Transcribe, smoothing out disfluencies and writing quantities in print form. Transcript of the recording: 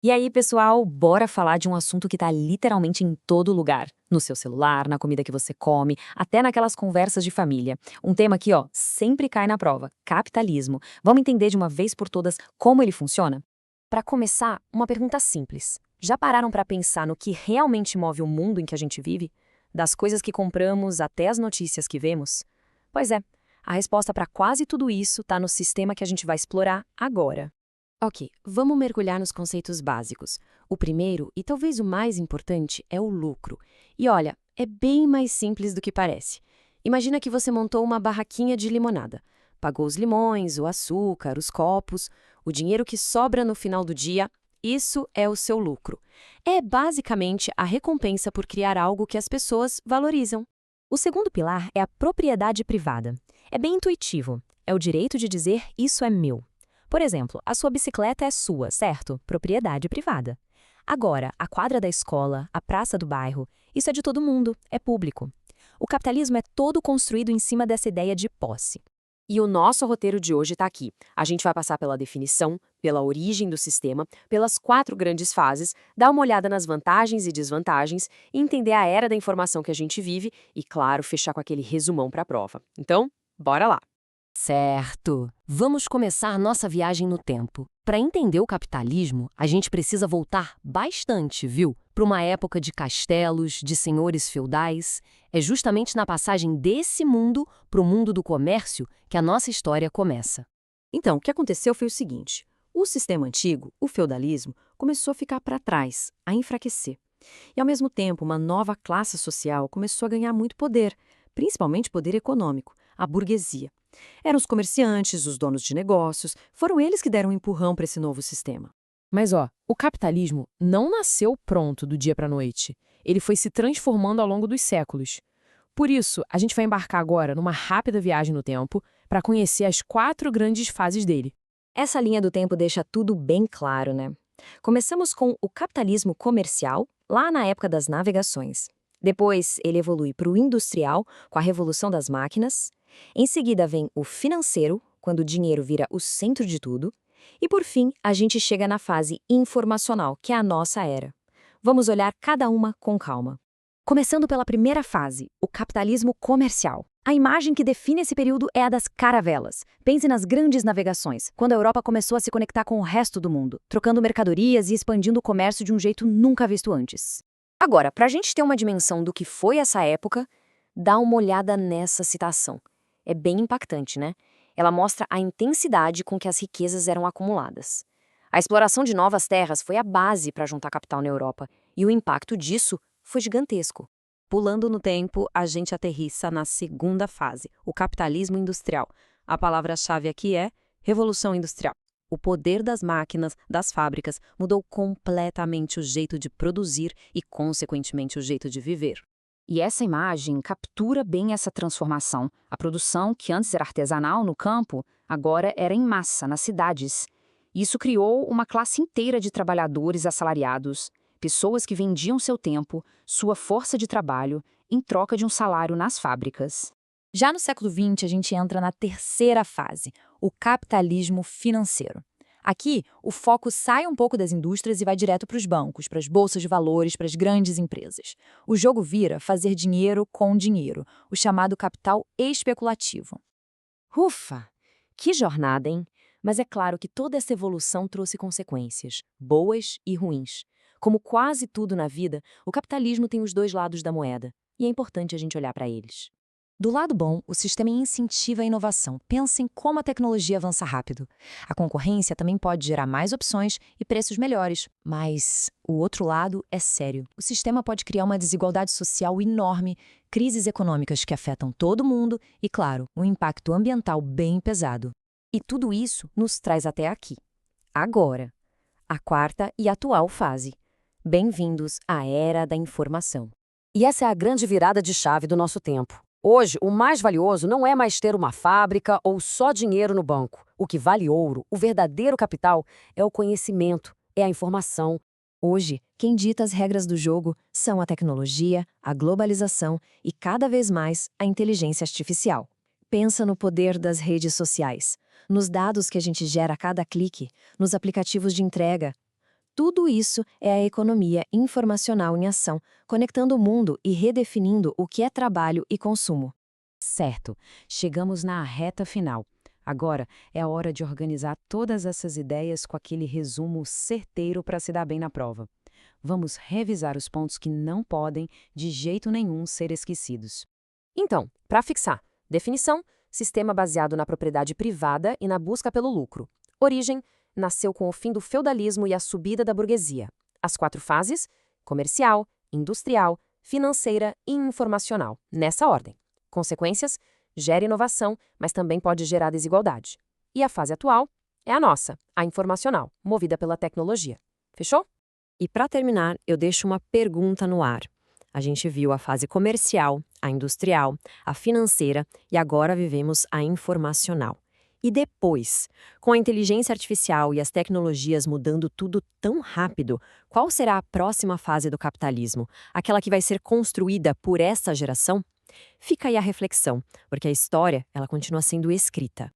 E aí, pessoal, bora falar de um assunto que tá literalmente em todo lugar. No seu celular, na comida que você come, até naquelas conversas de família. Um tema que, ó, sempre cai na prova: capitalismo. Vamos entender de uma vez por todas como ele funciona? Para começar, uma pergunta simples. Já pararam para pensar no que realmente move o mundo em que a gente vive? Das coisas que compramos até as notícias que vemos? Pois é, a resposta para quase tudo isso está no sistema que a gente vai explorar agora. Ok, vamos mergulhar nos conceitos básicos. O primeiro, e talvez o mais importante, é o lucro. E olha, é bem mais simples do que parece. Imagina que você montou uma barraquinha de limonada. Pagou os limões, o açúcar, os copos, o dinheiro que sobra no final do dia, isso é o seu lucro. É basicamente a recompensa por criar algo que as pessoas valorizam. O segundo pilar é a propriedade privada. É bem intuitivo. É o direito de dizer isso é meu. Por exemplo, a sua bicicleta é sua, certo? Propriedade privada. Agora, a quadra da escola, a praça do bairro, isso é de todo mundo, é público. O capitalismo é todo construído em cima dessa ideia de posse. E o nosso roteiro de hoje tá aqui. A gente vai passar pela definição, pela origem do sistema, pelas 4 grandes fases, dar uma olhada nas vantagens e desvantagens, entender a era da informação que a gente vive e, claro, fechar com aquele resumão para a prova. Então, bora lá! Certo! Vamos começar nossa viagem no tempo. Para entender o capitalismo, a gente precisa voltar bastante, viu? Para uma época de castelos, de senhores feudais. É justamente na passagem desse mundo para o mundo do comércio que a nossa história começa. Então, o que aconteceu foi o seguinte: o sistema antigo, o feudalismo, começou a ficar para trás, a enfraquecer. E, ao mesmo tempo, uma nova classe social começou a ganhar muito poder, principalmente poder econômico, a burguesia. Eram os comerciantes, os donos de negócios, foram eles que deram um empurrão para esse novo sistema. Mas ó, o capitalismo não nasceu pronto do dia para a noite. Ele foi se transformando ao longo dos séculos. Por isso, a gente vai embarcar agora numa rápida viagem no tempo para conhecer as 4 grandes fases dele. Essa linha do tempo deixa tudo bem claro, né? Começamos com o capitalismo comercial, lá na época das navegações. Depois, ele evolui para o industrial, com a revolução das máquinas. Em seguida, vem o financeiro, quando o dinheiro vira o centro de tudo. E, por fim, a gente chega na fase informacional, que é a nossa era. Vamos olhar cada uma com calma. Começando pela primeira fase, o capitalismo comercial. A imagem que define esse período é a das caravelas. Pense nas grandes navegações, quando a Europa começou a se conectar com o resto do mundo, trocando mercadorias e expandindo o comércio de um jeito nunca visto antes. Agora, para a gente ter uma dimensão do que foi essa época, dá uma olhada nessa citação. É bem impactante, né? Ela mostra a intensidade com que as riquezas eram acumuladas. A exploração de novas terras foi a base para juntar capital na Europa, e o impacto disso foi gigantesco. Pulando no tempo, a gente aterrissa na segunda fase, o capitalismo industrial. A palavra-chave aqui é Revolução Industrial. O poder das máquinas, das fábricas, mudou completamente o jeito de produzir e, consequentemente, o jeito de viver. E essa imagem captura bem essa transformação. A produção, que antes era artesanal no campo, agora era em massa, nas cidades. Isso criou uma classe inteira de trabalhadores assalariados, pessoas que vendiam seu tempo, sua força de trabalho, em troca de um salário nas fábricas. Já no século XX, a gente entra na terceira fase, o capitalismo financeiro. Aqui, o foco sai um pouco das indústrias e vai direto para os bancos, para as bolsas de valores, para as grandes empresas. O jogo vira fazer dinheiro com dinheiro, o chamado capital especulativo. Ufa! Que jornada, hein? Mas é claro que toda essa evolução trouxe consequências, boas e ruins. Como quase tudo na vida, o capitalismo tem os 2 lados da moeda, e é importante a gente olhar para eles. Do lado bom, o sistema incentiva a inovação. Pensa em como a tecnologia avança rápido. A concorrência também pode gerar mais opções e preços melhores. Mas o outro lado é sério. O sistema pode criar uma desigualdade social enorme, crises econômicas que afetam todo mundo e, claro, um impacto ambiental bem pesado. E tudo isso nos traz até aqui. Agora, a 4ª e atual fase. Bem-vindos à Era da Informação. E essa é a grande virada de chave do nosso tempo. Hoje, o mais valioso não é mais ter uma fábrica ou só dinheiro no banco. O que vale ouro, o verdadeiro capital, é o conhecimento, é a informação. Hoje, quem dita as regras do jogo são a tecnologia, a globalização e, cada vez mais, a inteligência artificial. Pensa no poder das redes sociais, nos dados que a gente gera a cada clique, nos aplicativos de entrega. Tudo isso é a economia informacional em ação, conectando o mundo e redefinindo o que é trabalho e consumo. Certo, chegamos na reta final. Agora é a hora de organizar todas essas ideias com aquele resumo certeiro para se dar bem na prova. Vamos revisar os pontos que não podem, de jeito nenhum, ser esquecidos. Então, para fixar, definição: sistema baseado na propriedade privada e na busca pelo lucro. Origem: nasceu com o fim do feudalismo e a subida da burguesia. As 4 fases: comercial, industrial, financeira e informacional, nessa ordem. Consequências: gera inovação, mas também pode gerar desigualdade. E a fase atual é a nossa, a informacional, movida pela tecnologia. Fechou? E para terminar, eu deixo uma pergunta no ar. A gente viu a fase comercial, a industrial, a financeira e agora vivemos a informacional. E depois, com a inteligência artificial e as tecnologias mudando tudo tão rápido, qual será a próxima fase do capitalismo? Aquela que vai ser construída por essa geração? Fica aí a reflexão, porque a história ela continua sendo escrita.